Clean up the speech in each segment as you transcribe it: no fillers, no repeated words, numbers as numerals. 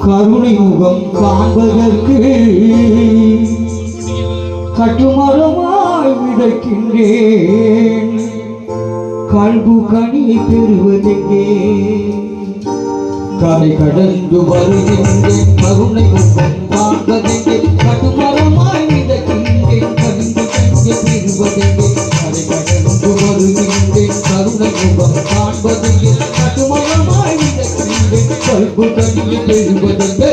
கருணை முகம் காண்பதற்கு கட்டுமரமாய் விதைக்கின்றேன். கல்பு கனி பெறுவதெங்கே கரை கடந்து வருகின்றேன். கருணை முகம் காண்பதெங்கே கட்டுமரமாய் விதைக்கின்றேன். கல்பு கனி பெறுவதெங்கே கரை கடந்து வருகின்றேன். கருணை முகம் காண்பதெங்கே கட்டுமரமாய் விதைக்கின்றேன். கல்பு கனி பெறுவதெங்கே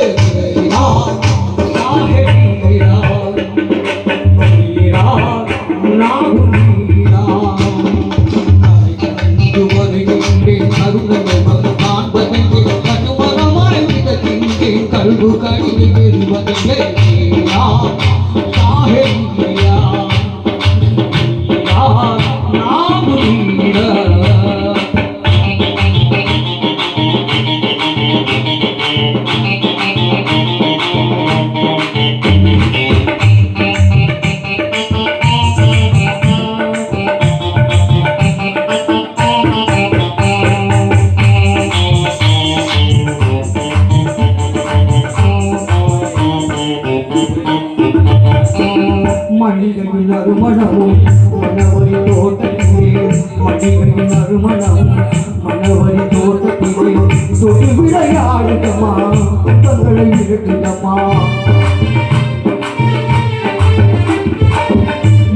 கல்பு கனி பெறுவதெங்கே மணிகளின் அருமணமும் மணவரி தோட்டத்திலே மணிகளின் அருமணமும் மணவரி தோட்டத்திலே தொடு விளையாடுதம்மா தங்களை இருட்டுதம்மா.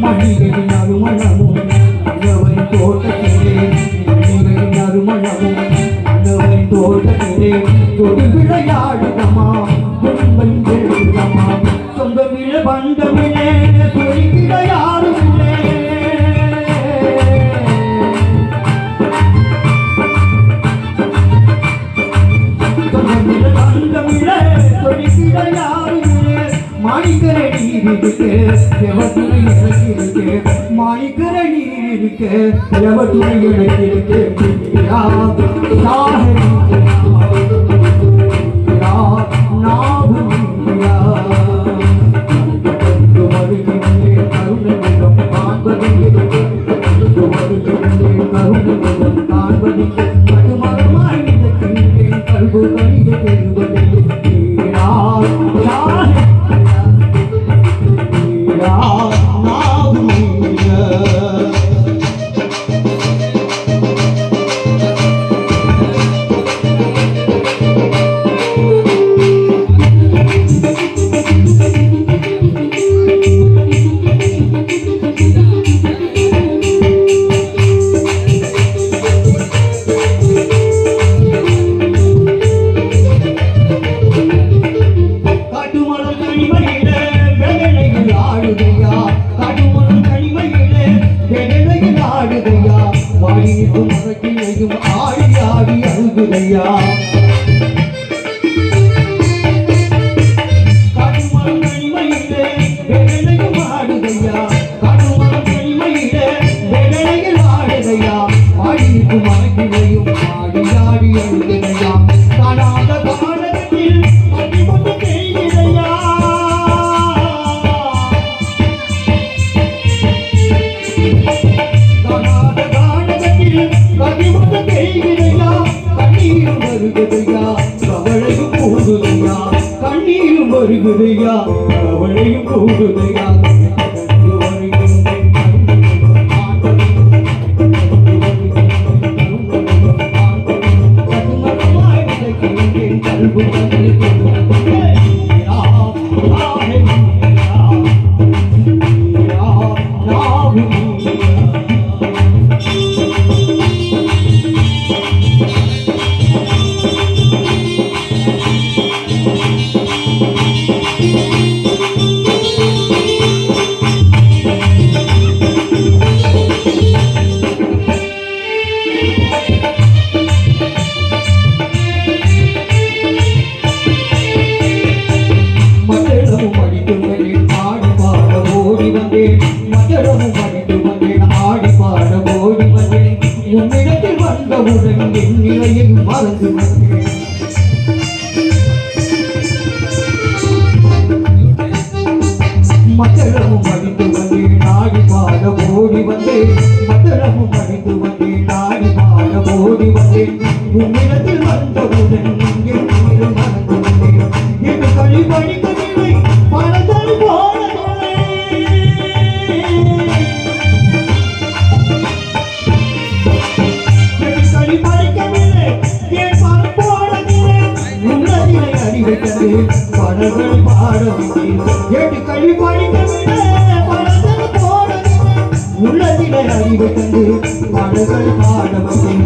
மணிகளின் அருமணமும் மணவரி தோட்டத்திலே மணிகளின் அருமணமும் மணவரி தோட்டத்திலே தொடு விளையாடுதம்மா துன்பம் எழுதுதம்மா. சொந்தமிழ பந்தமிழே சொல்லிட யாரும் இல்லை. சொந்தமிழ பந்தமிழே சொல்லிட யாரும் இல்லை. மாணிக்கர நீர் இருக்க எவத்துணை எனக்கு இருக்கு. மாணிக்கர நீர் இருக்க எவத்துணை எனக்கு இருக்கு. ஆடி ஆடி அழுகுதையா காட்டுமரம் தனிமையிலே வெள்ளையும் ஆடுதையா. காட்டுமரம் தனிமையிலே வெள்ளையில் ஆடுதையா. ஆடிக்கும் மகிழையும் ஆடி ஆடி அழுகுதையா. காணாத காலத்தில் அடிபட்டு செய்கிறையா. கண்ணீரும் வருகுதையா கவலையும் போகுதையா. கண்ணீரும் வருகுதையா கவலையும் போகுதையா. படிக்கவில்லை பணங்கள் போடவில்லை கல்வி படிக்கவில்லை ஏன் பணம் போடவில்லை உள்ளதிலே அறிவித்தது பணங்கள் பாடவில்லை ஏட்டு கல்வி படிக்கவில்லை பணங்கள் போடவில்லை உள்ளதிலே அறிவித்தது பணங்கள் பாடவில்லை